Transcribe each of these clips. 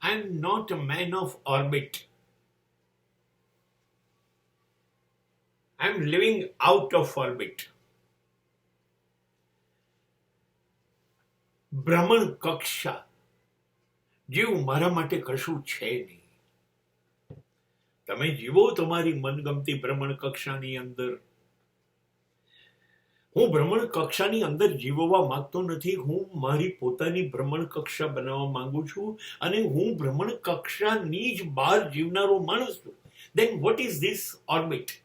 I am not a man of orbit. I am living out of orbit. ભ્રમણ કક્ષા જેવું મારા માટે કશું છે નહીં. તમે જીવો તમારી મનગમતી ભ્રમણ કક્ષાની અંદર. હું ભ્રમણ કક્ષાની અંદર જીવવા માંગતો નથી. હું મારી પોતાની ભ્રમણ કક્ષા બનાવવા માંગુ છું અને હું ભ્રમણ કક્ષાની જ બહાર જીવનારો માણસ છું. Then what is this orbit?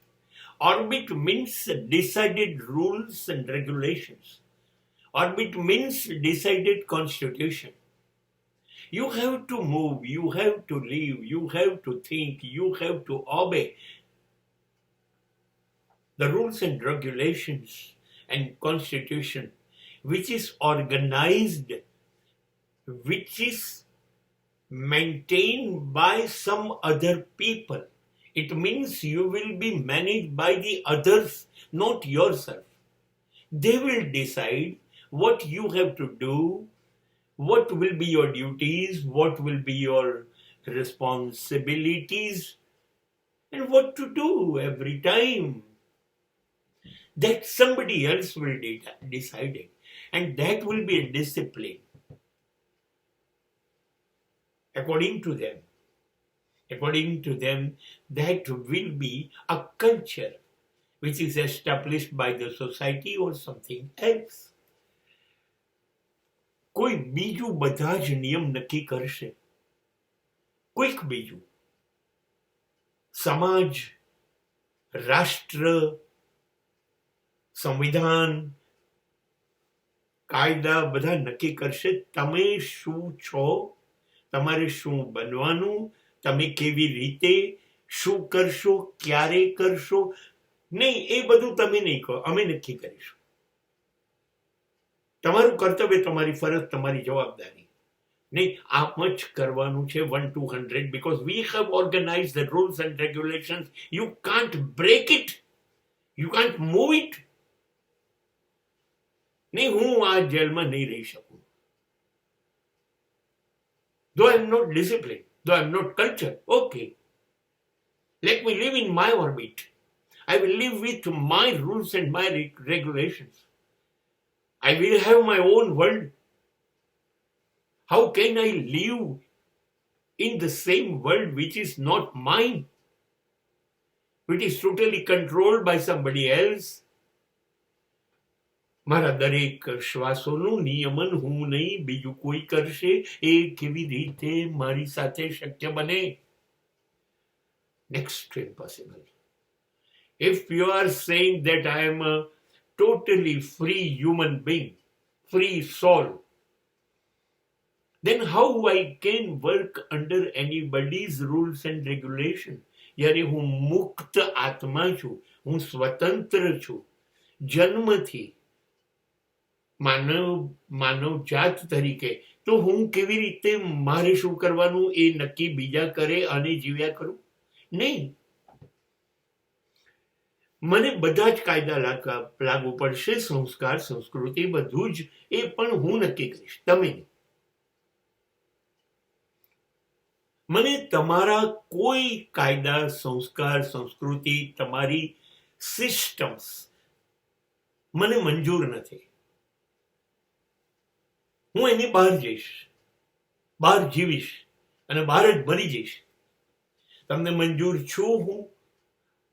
Orbit means decided rules and regulations. Orbit means decided constitution. You have to move, you have to live, you have to think, you have to obey the rules and regulations and constitution which is organized, which is maintained by some other people. It means you will be managed by the others, not yourself. They will decide what you have to do, what will be your duties, what will be your responsibilities, and what to do every time. That somebody else will decide it, and that will be a discipline according to them. According to them, that will be a culture which is established by the society or something else. કોઈ બીજું બધા જ નિયમ નક્કી કરશે. કોઈક બીજું. સમાજ, રાષ્ટ્ર, સંવિધાન, કાયદા બધા નક્કી કરશે તમે શું છો, તમારે શું બનવાનું, તમે કેવી રીતે, શું કરશો, ક્યારે કરશો. નહીં, એ બધું તમે નહીં કહો, અમે નક્કી કરીશું. તમારું કર્તવ્ય, તમારી ફરજ, તમારી જવાબદારી. નહીં, આમ જ કરવાનું છે 1 to 100 because we have organized the rules and regulations. You can't break it. You can't move it. નહીં, હું આ જેલમાં નહીં રહી શકું. Though I am not disciplined, though I am not cultured, okay. Let me live in my orbit. I will live with my rules and my regulations. I will have my own world. How can I live in the same world which is not mine? Which is totally controlled by somebody else? મારા દરેક શ્વાસોનું નિયમન હું નહીં, બીજું કોઈ કરશે. એ કેવી રીતે મારી સાથે શક્ય બને? Next to impossible. If you are saying that I am a totally free human being, free soul, then how I can work under anybody's rules and regulations? જ્યારે હું મુક્ત આત્મા છું, હું સ્વતંત્ર છું જન્મથી, માનવ જાત તરીકે, તો હું કેવી રીતે મારે શું કરવાનું એ નક્કી બીજા કરે અને જીવ્યા કરું? નહીં, મને બધા જ કાયદા લાગુ પડશે, સંસ્કાર, સંસ્કૃતિ, બધું જ. એ પણ હું નક્કી કરીશ, તમે નહીં. મને તમારા કોઈ કાયદા, સંસ્કાર, સંસ્કૃતિ, તમારી સિસ્ટમ્સ મને મંજૂર નથી. હું એની બહાર જઈશ, બહાર જીવીશ અને બહાર જ મરી જઈશ. તમને મંજૂર છું હું?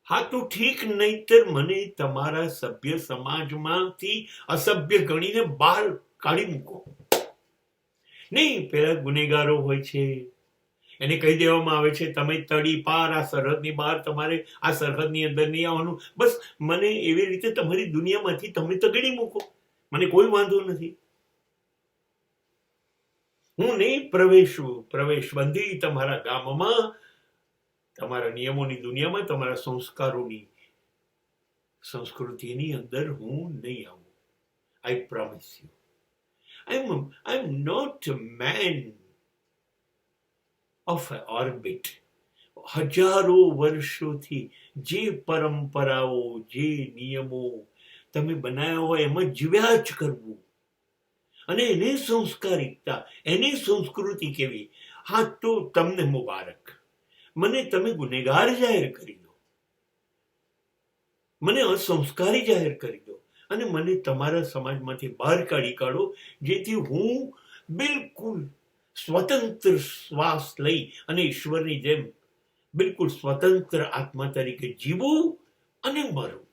હા તો ઠીક, નહીતર મને તમારા સભ્ય સમાજમાંથી અસભ્ય ગણીને બહાર કાઢી મૂકો. નહીં, પેલા ગુનેગારો હોય છે, એને કહી દેવામાં આવે છે તમે તડી પાર, આ સરહદની બહાર, તમારે આ સરહદની અંદર નહીં આવવાનું. બસ મને એવી રીતે તમારી દુનિયામાંથી તમે તગડી મૂકો, મને કોઈ વાંધો નથી. હું નહીં પ્રવેશબંધી તમારા ગામમાં, તમારા નિયમોની દુનિયામાં, તમારા સંસ્કારોની સંસ્કૃતિની અંદર હું નહીં આવું. I promise you. I am not a man of orbit. હજારો વર્ષોથી જે પરંપરાઓ, જે નિયમો તમે બનાવ્યા હોય એમાં જીવ્યા જ કરવું. અને એને સંસ્કારિકતા, એને સંસ્કૃતિ કેવી? હા તો તમને મુબારક. મને તમે ગુનેગાર જાહેર કરી દો, મને અસંસ્કારી જાહેર કરી દો અને મને તમારા સમાજમાંથી બહાર કાઢી કાઢો, જેથી હું બિલકુલ સ્વતંત્ર શ્વાસ લઈ અને ઈશ્વરની જેમ બિલકુલ સ્વતંત્ર આત્મા તરીકે જીવું અને મરું.